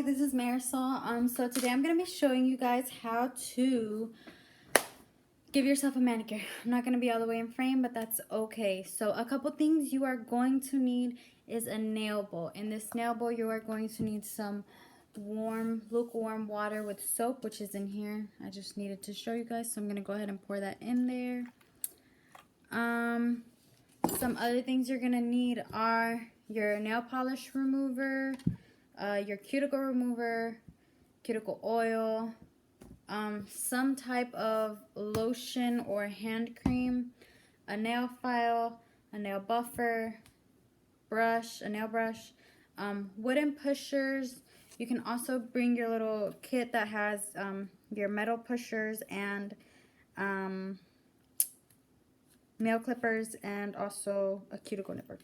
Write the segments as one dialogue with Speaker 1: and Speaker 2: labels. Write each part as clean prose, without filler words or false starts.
Speaker 1: this is Marisol. So today I'm going to be showing you guys how to give yourself a manicure. I'm not going to be all the way in frame, but that's okay. So a couple things you are going to need is a nail bowl. In this nail bowl, you are going to need some lukewarm water with soap, which is in here. I just needed to show you guys, so I'm going to go ahead and pour that in there. Some other things you're going to need are your nail polish remover, your cuticle remover, cuticle oil, some type of lotion or hand cream, a nail file, a nail buffer, a nail brush, wooden pushers. You can also bring your little kit that has your metal pushers and nail clippers and also a cuticle nipper.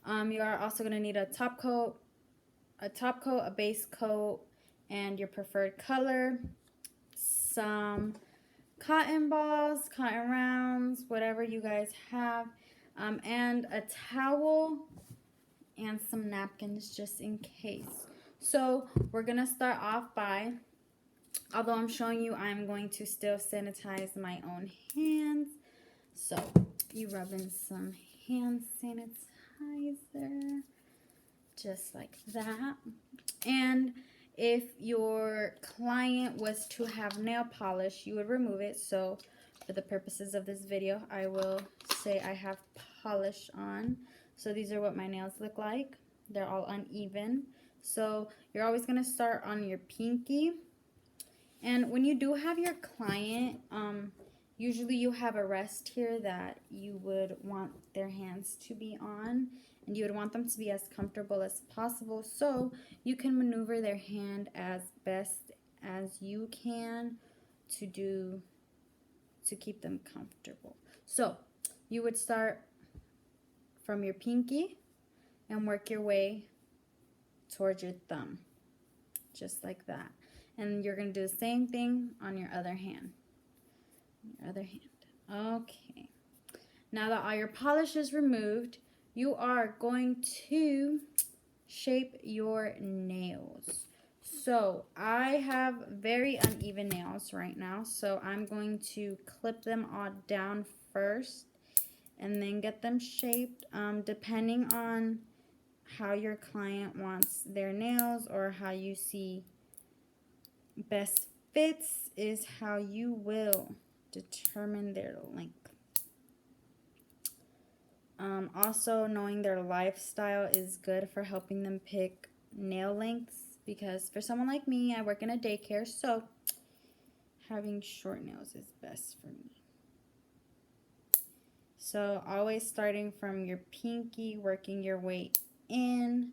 Speaker 1: You are also going to need a top coat, a base coat, and your preferred color, some cotton balls, cotton rounds, whatever you guys have, and a towel and some napkins just in case. So we're going to start off by, although I'm showing you, I'm going to still sanitize my own hands. So you rub in some hand sanitizer, just like that. And if your client was to have nail polish, you would remove it. So for the purposes of this video, I will say I have polish on. So these are what my nails look like. They're all uneven. So you're always going to start on your pinky. And when you do have your client, usually you have a rest here that you would want their hands to be on, and you would want them to be as comfortable as possible, so you can maneuver their hand as best as you can to keep them comfortable. So you would start from your pinky and work your way towards your thumb, just like that. And you're going to do the same thing on your other hand. Okay, now that all your polish is removed, you are going to shape your nails. So I have very uneven nails right now, so I'm going to clip them all down first and then get them shaped, depending on how your client wants their nails or how you see best fits is how you will determine their length. Also, knowing their lifestyle is good for helping them pick nail lengths, because for someone like me, I work in a daycare, so having short nails is best for me. So always starting from your pinky, working your way in.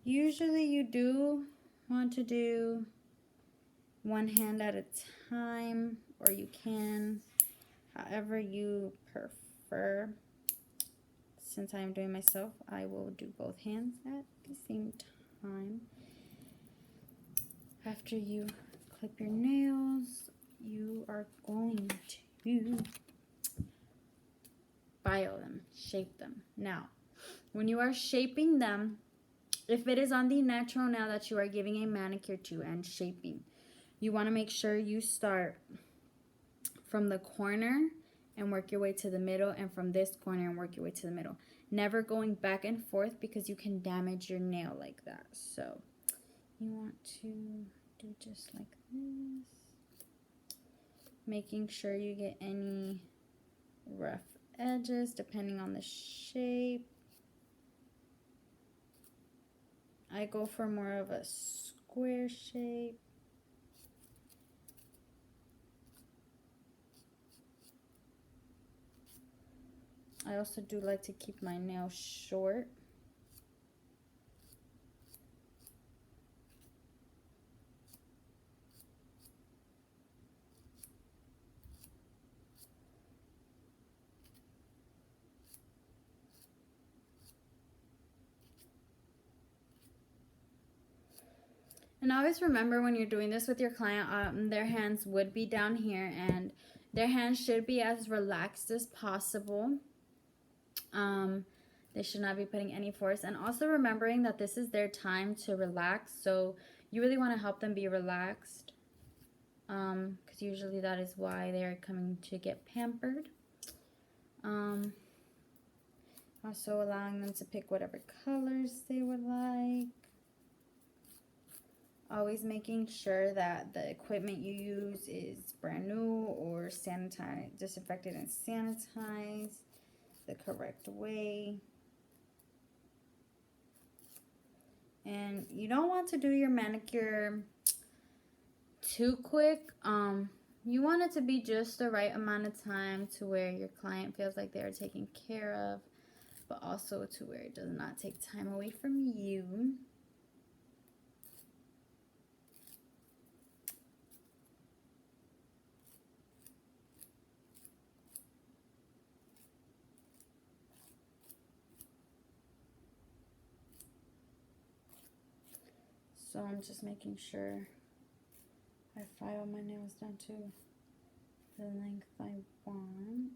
Speaker 1: Usually you do want to do one hand at a time, or you can, however you prefer. Since I am doing myself, I will do both hands at the same time. After you clip your nails, you are going to file them, shape them. Now, when you are shaping them, if it is on the natural nail that you are giving a manicure to and shaping, you want to make sure you start from the corner and work your way to the middle, and from this corner and work your way to the middle. Never going back and forth, because you can damage your nail like that. So you want to do just like this, making sure you get any rough edges depending on the shape. I go for more of a square shape. I also do like to keep my nails short. And always remember, when you're doing this with your client, their hands would be down here, and their hands should be as relaxed as possible. They should not be putting any force. And also remembering that this is their time to relax. So you really want to help them be relaxed. Because usually that is why they're coming to get pampered. Also allowing them to pick whatever colors they would like. Always making sure that the equipment you use is brand new or sanitized, disinfected and sanitized the correct way. And you don't want to do your manicure too quick. You want it to be just the right amount of time to where your client feels like they are taken care of, but also to where it does not take time away from you. So I'm just making sure I file my nails down to the length I want.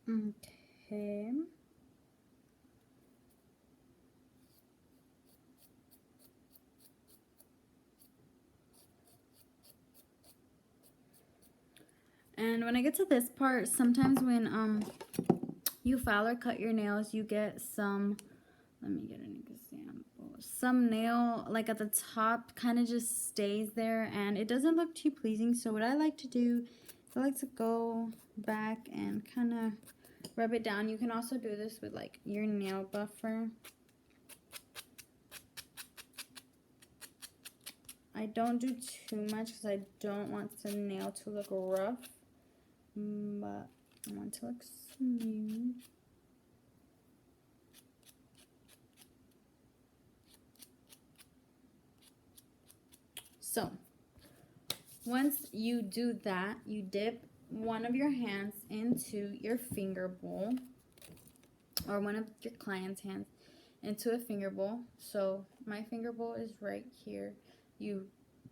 Speaker 1: Okay. And when I get to this part, sometimes when you file or cut your nails, you get some, let me get an example. Some nail, like at the top, kind of just stays there and it doesn't look too pleasing. So what I like to do is I like to go back and kind of rub it down. You can also do this with like your nail buffer. I don't do too much because I don't want the nail to look rough, but I want it to look smooth. So once you do that, you dip one of your hands into your finger bowl, or one of your client's hands into a finger bowl. So my finger bowl is right here. You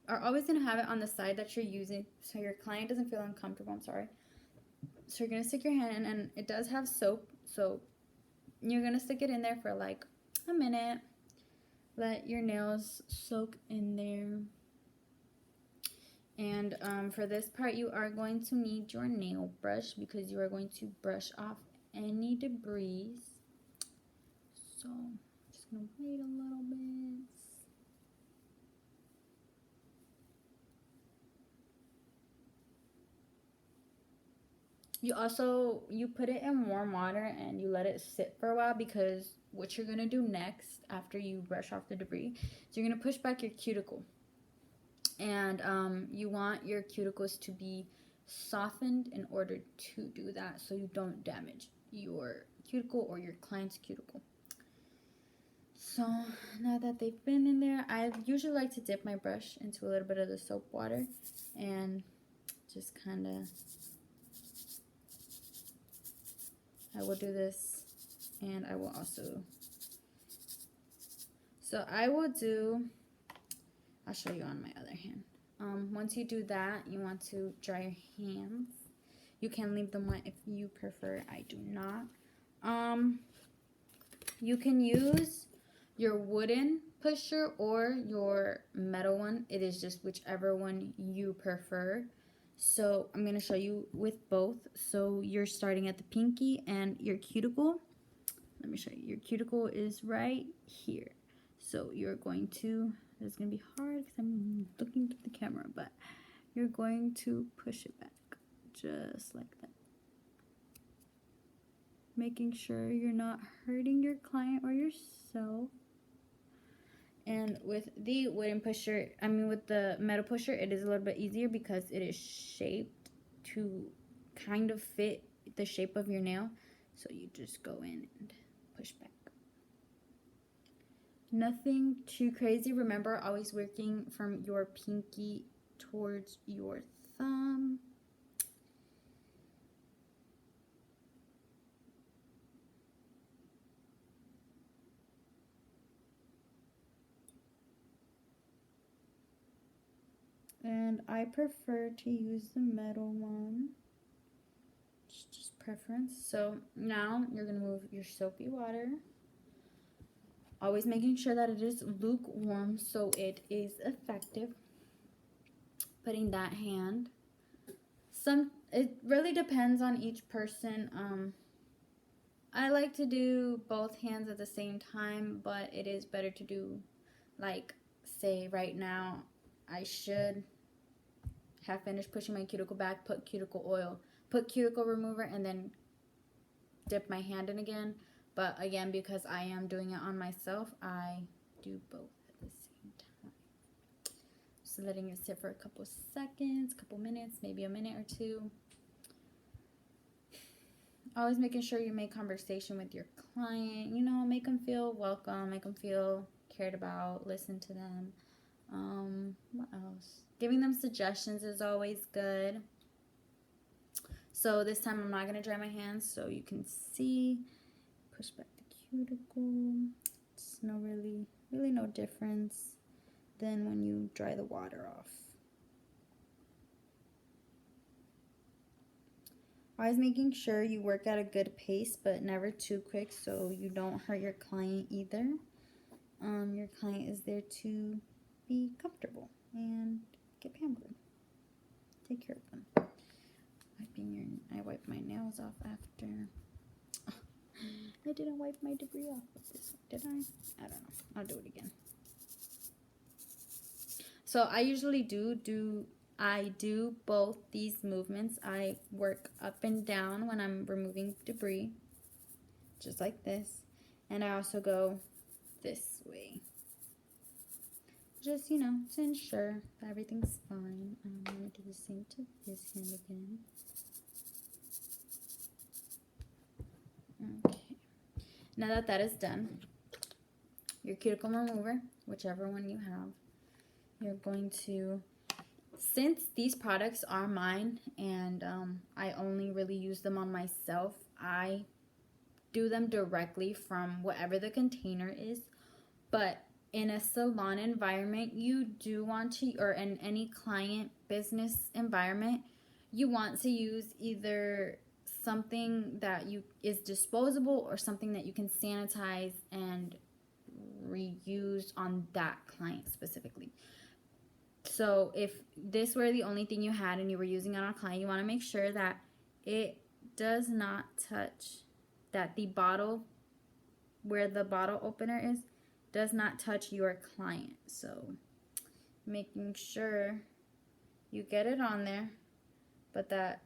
Speaker 1: are always going to have it on the side that you're using so your client doesn't feel uncomfortable. I'm sorry. So you're going to stick your hand in, and it does have soap. So you're going to stick it in there for like a minute. Let your nails soak in there. And for this part, you are going to need your nail brush because you are going to brush off any debris. So I'm just going to wait a little bit. You put it in warm water and you let it sit for a while, because what you're going to do next after you brush off the debris is you're going to push back your cuticle. And you want your cuticles to be softened in order to do that, so you don't damage your cuticle or your client's cuticle. So now that they've been in there, I usually like to dip my brush into a little bit of the soap water and just kind of, I will do this, and I will also, so I will do, I'll show you on my other hand. Once you do that, you want to dry your hands. You can leave them wet if you prefer. I do not. You can use your wooden pusher or your metal one. It is just whichever one you prefer. So I'm going to show you with both. So you're starting at the pinky and your cuticle. Let me show you. Your cuticle is right here. So you're going to, it's going to be hard because I'm looking to the camera, but you're going to push it back just like that. Making sure you're not hurting your client or yourself. And with the wooden pusher, with the metal pusher, it is a little bit easier because it is shaped to kind of fit the shape of your nail. So you just go in and push back. Nothing too crazy. Remember, always working from your pinky towards your thumb. And I prefer to use the metal one. It's just preference. So now you're going to move your soapy water. Always making sure that it is lukewarm so it is effective. Putting that hand. It really depends on each person. I like to do both hands at the same time, but it is better to do, like, say right now, I should have finished pushing my cuticle back, put cuticle oil, put cuticle remover, and then dip my hand in again. But again, because I am doing it on myself, I do both at the same time. Just letting it sit for a couple seconds, couple minutes, maybe a minute or two. Always making sure you make conversation with your client. You know, make them feel welcome, make them feel cared about, listen to them. What else? Giving them suggestions is always good. So this time I'm not going to dry my hands so you can see. Push back the cuticle. It's really no difference than when you dry the water off. Always making sure you work at a good pace, but never too quick so you don't hurt your client either. Your client is there to be comfortable and get pampered. Take care of them. I wiped my nails off after. I didn't wipe my debris off with this one, did I? I don't know. I'll do it again. So I usually do both these movements. I work up and down when I'm removing debris, just like this. And I also go this way. Just, to ensure that everything's fine. I'm going to do the same to this hand again. Okay. Now that that is done, your cuticle remover, whichever one you have, you're going to, since these products are mine and I only really use them on myself, I do them directly from whatever the container is. But in a salon environment, you do want to, or in any client business environment, you want to use either something that is disposable or something that you can sanitize and reuse on that client specifically. So if this were the only thing you had and you were using it on a client, you want to make sure that it does not touch, that the bottle, where the bottle opener is, does not touch your client. So making sure you get it on there, but that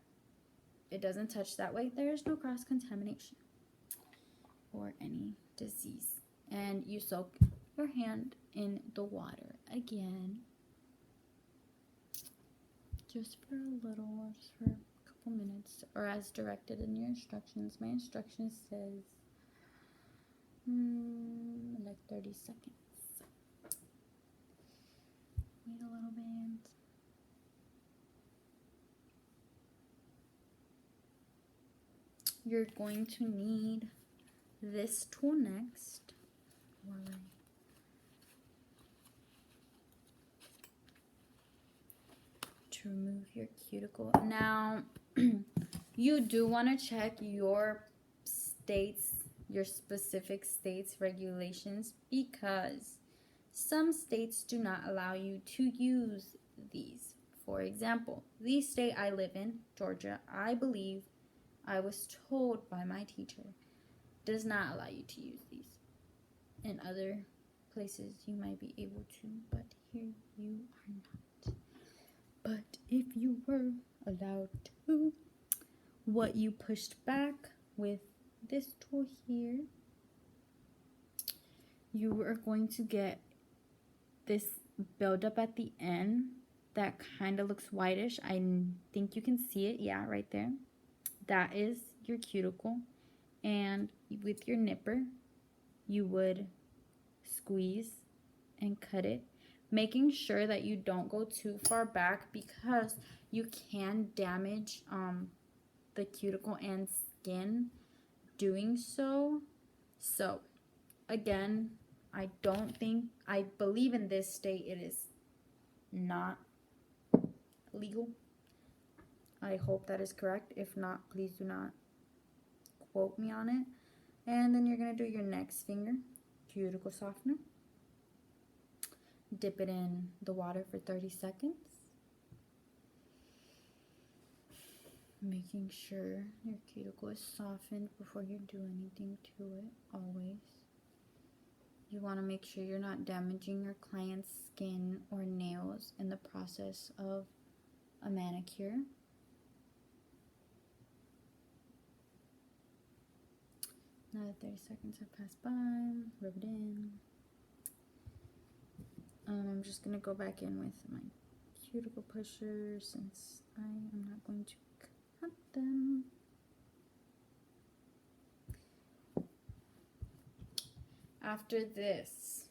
Speaker 1: it doesn't touch. That way there's no cross-contamination or any disease. And you soak your hand in the water again, just for a little, just for a couple minutes, or as directed in your instructions. My instructions says like 30 seconds. Wait a little bit. You're going to need this tool next. To remove your cuticle. Now, you do want to check your state's your specific state's regulations because some states do not allow you to use these. For example, the state I live in, Georgia, I believe I was told by my teacher, does not allow you to use these. In other places you might be able to, but here you are not. But if you were allowed to, what you pushed back with this tool here, you are going to get this buildup at the end that kind of looks whitish. I think you can see it. Yeah, right there. That is your cuticle. And with your nipper, you would squeeze and cut it, making sure that you don't go too far back because you can damage the cuticle and skin doing so. So again, I believe in this state it is not legal. I hope that is correct. If not, please do not quote me on it. And then you're going to do your next finger, cuticle softener. Dip it in the water for 30 seconds. Making sure your cuticle is softened before you do anything to it, always. You want to make sure you're not damaging your client's skin or nails in the process of a manicure. Now that 30 seconds have passed by, rub it in. I'm just going to go back in with my cuticle pusher since I am not going to cut them. After this,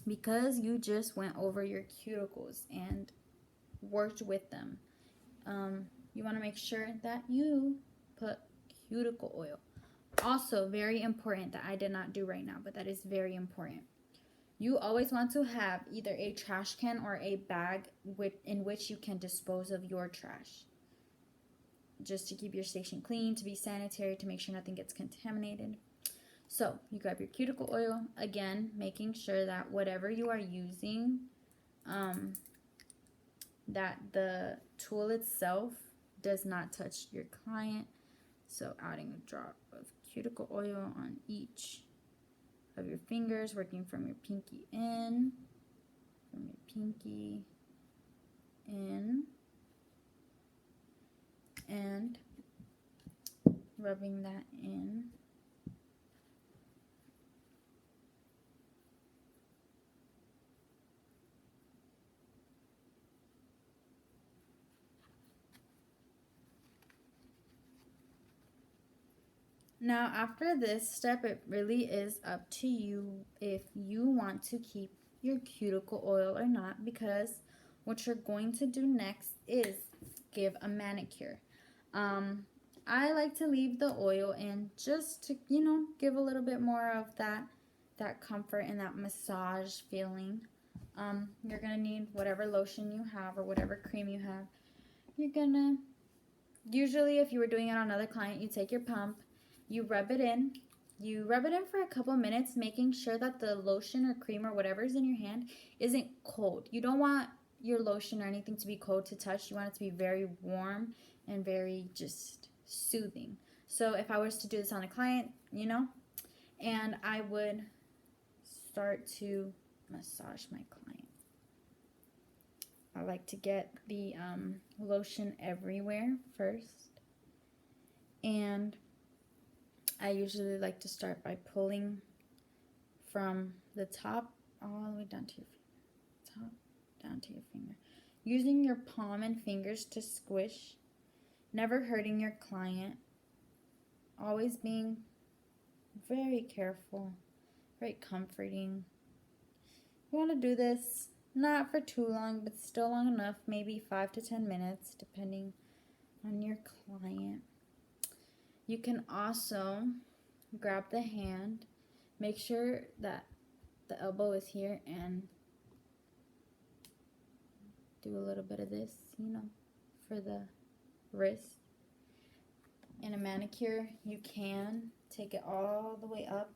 Speaker 1: because you just went over your cuticles and worked with them, you want to make sure that you put cuticle oil. Also, very important that I did not do right now, but that is very important. You always want to have either a trash can or a bag in which you can dispose of your trash. Just to keep your station clean, to be sanitary, to make sure nothing gets contaminated. So, you grab your cuticle oil, again, making sure that whatever you are using, that the tool itself does not touch your client. So, adding a drop of cuticle oil on each of your fingers, working from your pinky in, and rubbing that in. Now, after this step, it really is up to you if you want to keep your cuticle oil or not, because what you're going to do next is give a manicure. I like to leave the oil in just to, give a little bit more of that comfort and that massage feeling. You're going to need whatever lotion you have or whatever cream you have. You're going to, usually if you were doing it on another client, you take your pump, you rub it in. You rub it in for a couple minutes, making sure that the lotion or cream or whatever is in your hand isn't cold. You don't want your lotion or anything to be cold to touch. You want it to be very warm and very just soothing. So if I was to do this on a client, and I would start to massage my client. I like to get the lotion everywhere first. And I usually like to start by pulling from the top all the way down to your finger. Top down to your finger. Using your palm and fingers to squish. Never hurting your client. Always being very careful. Very comforting. You want to do this not for too long, but still long enough. Maybe 5 to 10 minutes, depending on your client. You can also grab the hand, make sure that the elbow is here, and do a little bit of this, for the wrist. In a manicure, you can take it all the way up.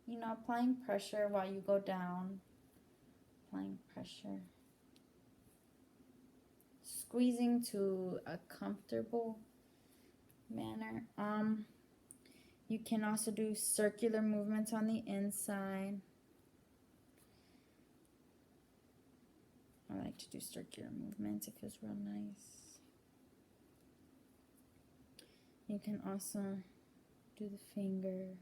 Speaker 1: You know, applying pressure while you go down. Applying pressure. Squeezing to a comfortable manner. You can also do circular movements on the inside. I like to do circular movements. It feels real nice. You can also do the finger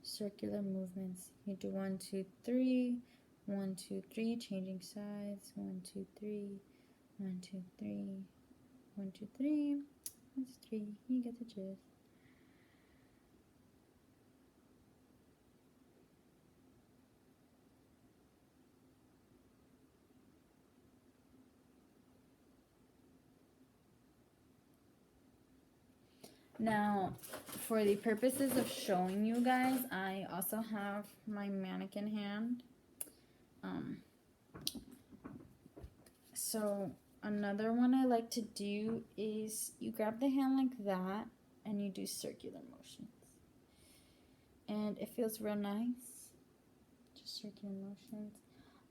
Speaker 1: circular movements. You do 1, 2, 3, 1, 2, 3, changing sides. 1, 2, 3, 1, 2, 3, 1, 2, 3. That's 3. You get the gist. Now, for the purposes of showing you guys, I also have my mannequin hand. So another one I like to do is you grab the hand like that and you do circular motions. And it feels real nice. Just circular motions.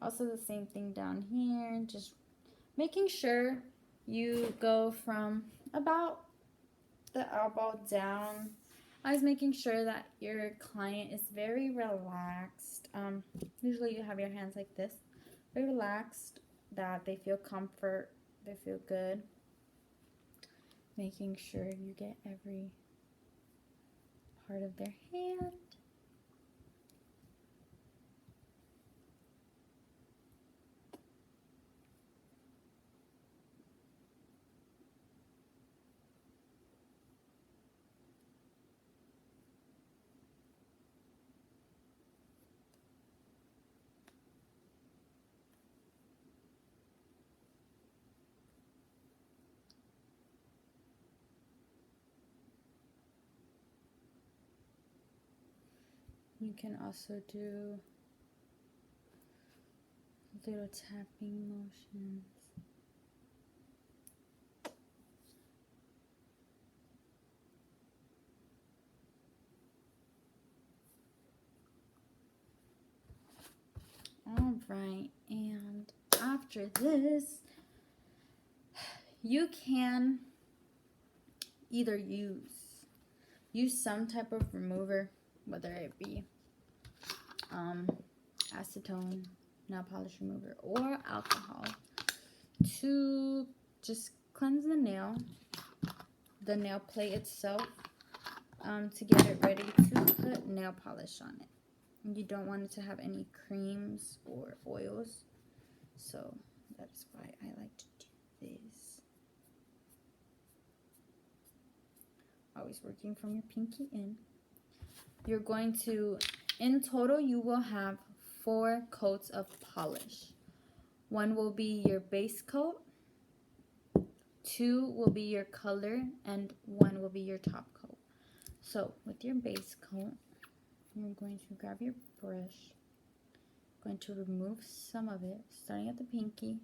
Speaker 1: Also the same thing down here. Just making sure you go from about the elbow down. I was making sure that your client is very relaxed. Usually you have your hands like this. Very relaxed, that they feel comfort, they feel good. Making sure you get every part of their hand. You can also do little tapping motions. All right, and after this, you can either use some type of remover, whether it be acetone, nail polish remover, or alcohol, to just cleanse the nail plate itself, to get it ready to put nail polish on it. You don't want it to have any creams or oils, so that's why I like to do this. Always working from your pinky in. You're going to, in total, you will have 4 coats of polish. 1 will be your base coat, 2 will be your color, and 1 will be your top coat. So with your base coat, you're going to grab your brush, going to remove some of it, starting at the pinky.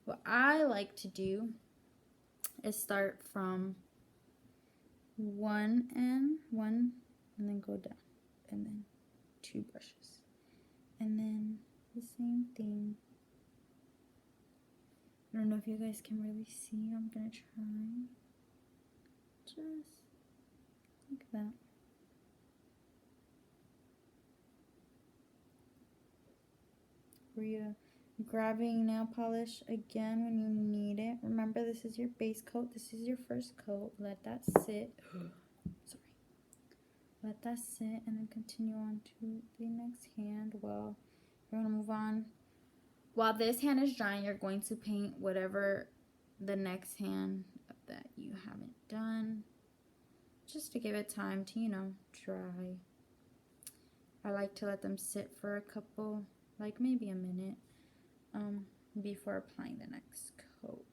Speaker 1: What I like to do is start from one and then go down, and then 2 brushes, and then the same thing. I don't know if you guys can really see. I'm gonna try just like that. We're grabbing nail polish again when you need it. Remember, this is your base coat. This is your first coat. Let that sit. Sorry. Let that sit, and then continue on to the next hand. Well, you're gonna move on. While this hand is drying, you're going to paint whatever the next hand that you haven't done, just to give it time to, you know, dry. I like to let them sit for a couple, like maybe a minute, before applying the next coat.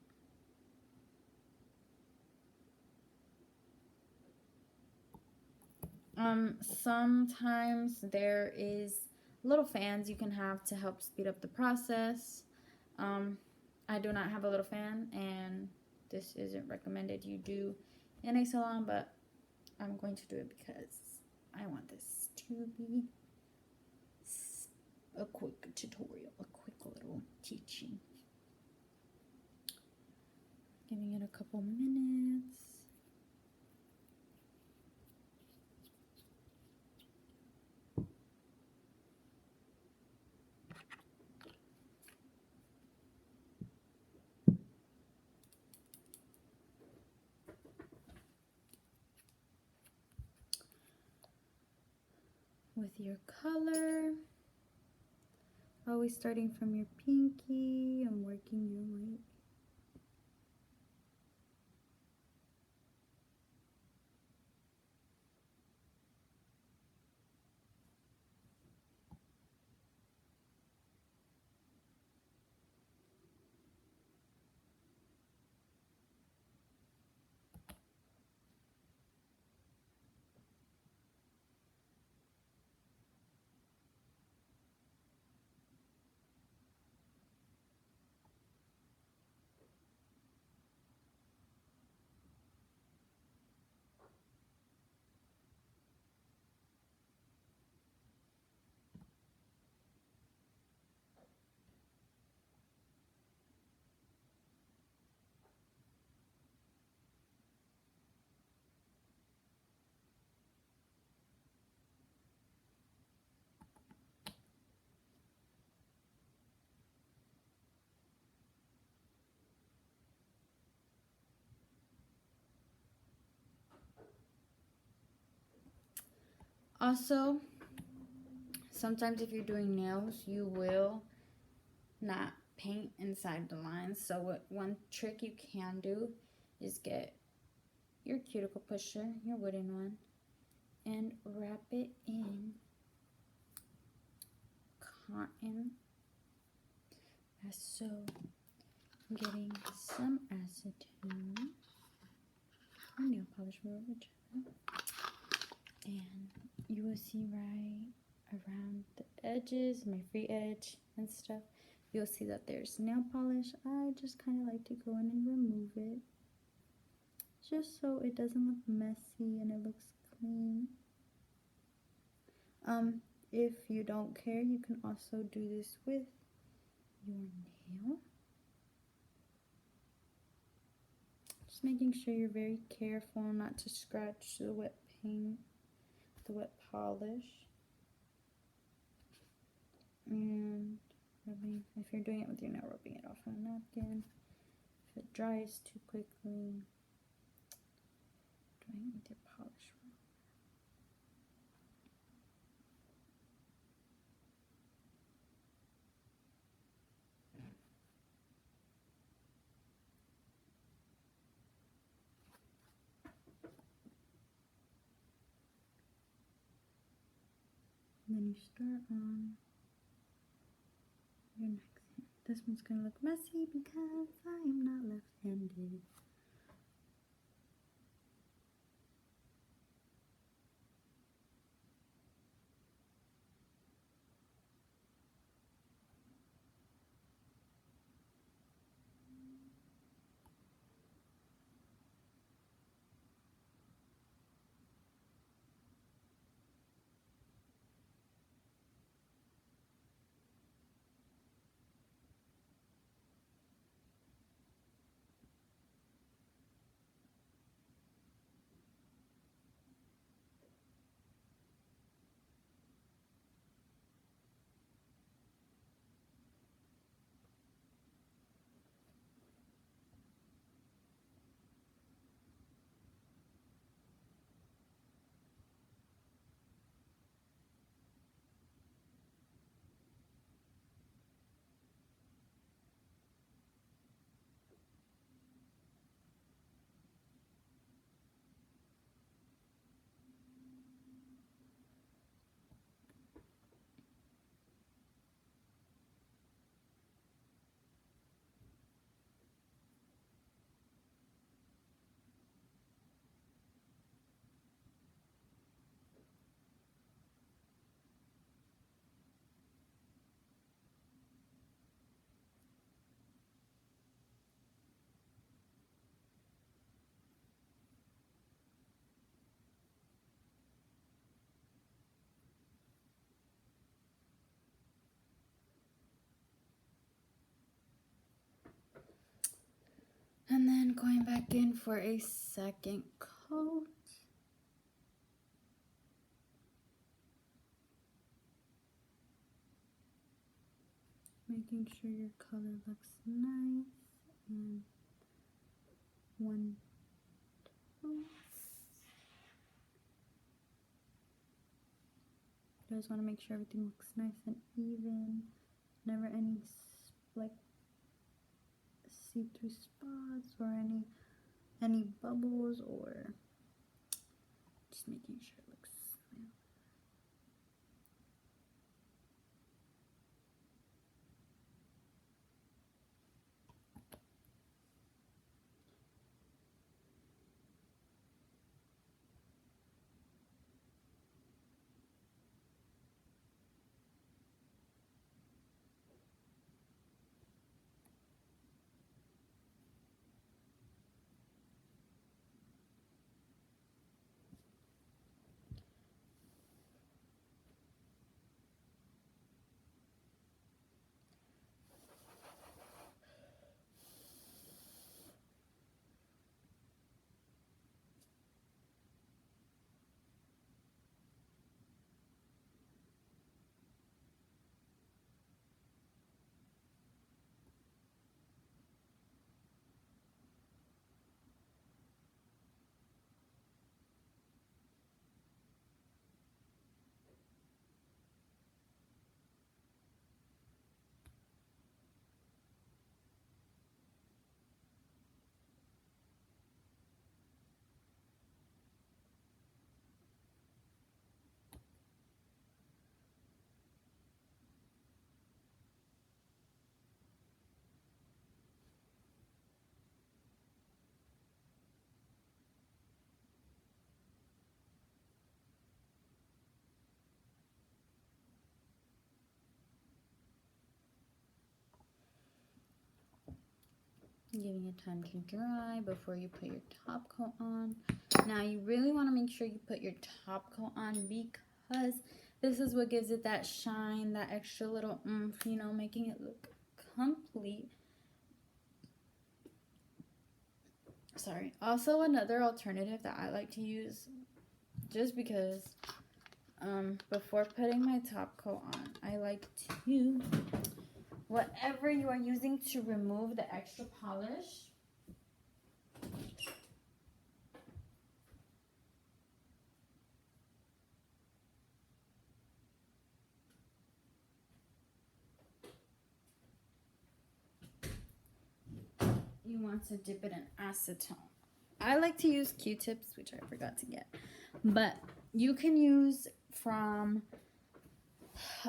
Speaker 1: Sometimes there is little fans you can have to help speed up the process. I do not have a little fan, and this isn't recommended you do in a salon, but I'm going to do it because I want this to be a quick tutorial, a quick little teaching. Giving it a couple minutes. With your color, always starting from your pinky and working your way. Also, sometimes if you're doing nails, you will not paint inside the lines. So one trick you can do is get your cuticle pusher, your wooden one, and wrap it in cotton as so. I'm getting some acetone or nail polish remover, and you will see right around the edges, my free edge and stuff, you'll see that there's nail polish. I just kind of like to go in and remove it just so it doesn't look messy and it looks clean. If you don't care, you can also do this with your nail. Just making sure you're very careful not to scratch the wet paint, the wet polish. And rubbing, if you're doing it with your nail, rubbing it off on a napkin. If it dries too quickly, doing it with your polish roller. And then you start on your next hand. This one's gonna look messy because I am not left-handed. And then going back in for a second coat. Making sure your color looks nice and one tone. You guys want to make sure everything looks nice and even. Never any like see-through spots or any bubbles, or just making sure it looks nice. Giving it time to dry before you put your top coat on. Now you really want to make sure you put your top coat on, because this is what gives it that shine, that extra little oomph, you know, making it look complete. Sorry. Also, another alternative that I like to use, just because before putting my top coat on, I like to, whatever you are using to remove the extra polish, you want to dip it in acetone. I like to use Q-tips, which I forgot to get, but you can use from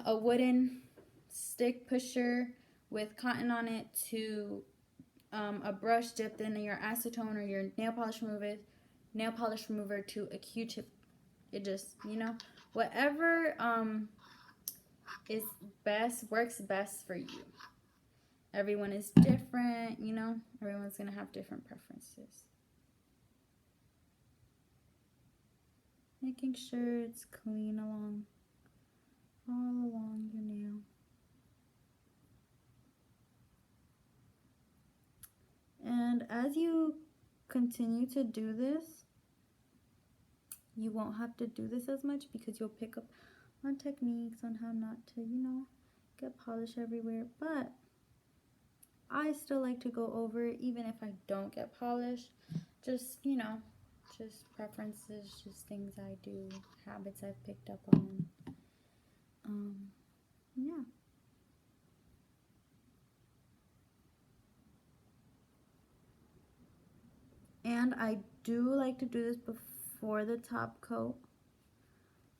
Speaker 1: a wooden stick pusher with cotton on it to a brush dipped in your acetone or your nail polish remover to a Q-tip. It just, you know, whatever is best, works best for you. Everyone is different, you know, everyone's gonna have different preferences. Making sure it's clean all along your nail. And as you continue to do this, you won't have to do this as much, because you'll pick up on techniques on how not to, you know, get polish everywhere. But I still like to go over it even if I don't get polish. Just, you know, just preferences, just things I do, habits I've picked up on. Yeah. And I do like to do this before the top coat,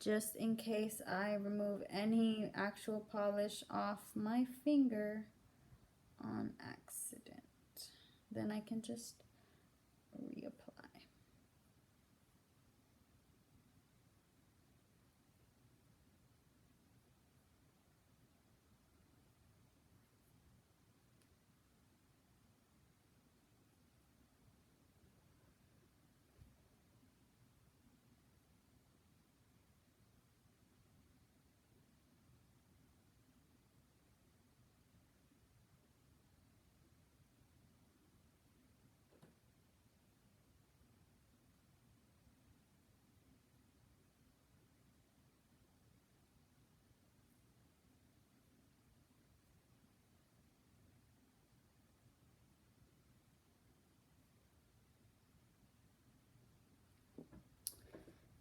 Speaker 1: just in case I remove any actual polish off my finger on accident. Then I can just reapply.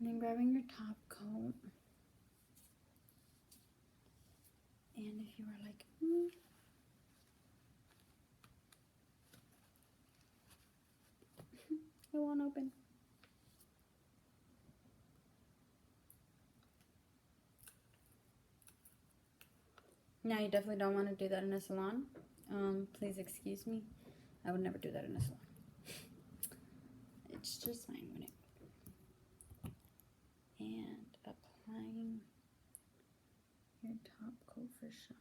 Speaker 1: And then grabbing your top coat. And if you are like me, it won't open. Now, you definitely don't want to do that in a salon. Please excuse me. I would never do that in a salon. It's just fine when it. And applying your top coat for shine.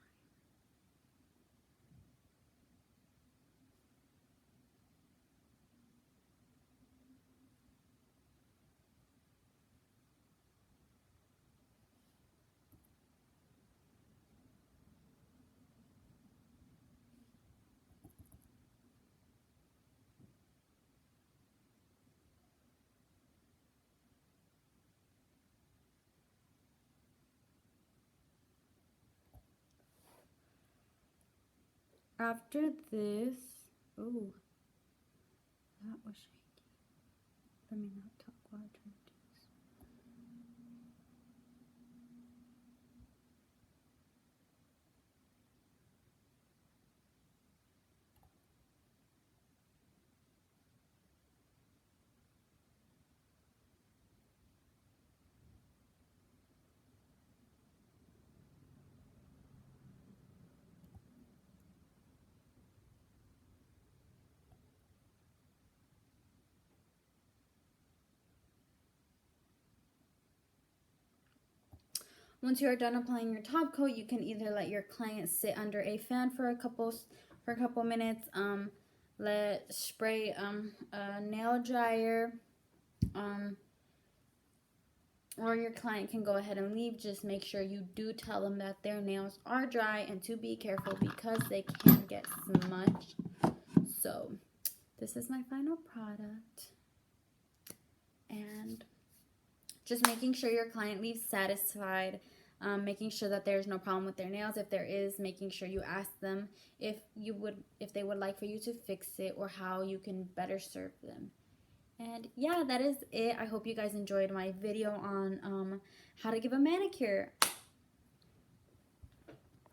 Speaker 1: After this, ooh, that was shaky. Let me not talk while I try to do this. Once you are done applying your top coat, you can either let your client sit under a fan for a couple minutes. Let spray a nail dryer. Or your client can go ahead and leave. Just make sure you do tell them that their nails are dry and to be careful because they can get smudged. So this is my final product. And just making sure your client leaves satisfied, making sure that there's no problem with their nails. If there is, making sure you ask them if they would like for you to fix it or how you can better serve them. And yeah, that is it. I hope you guys enjoyed my video on how to give a manicure.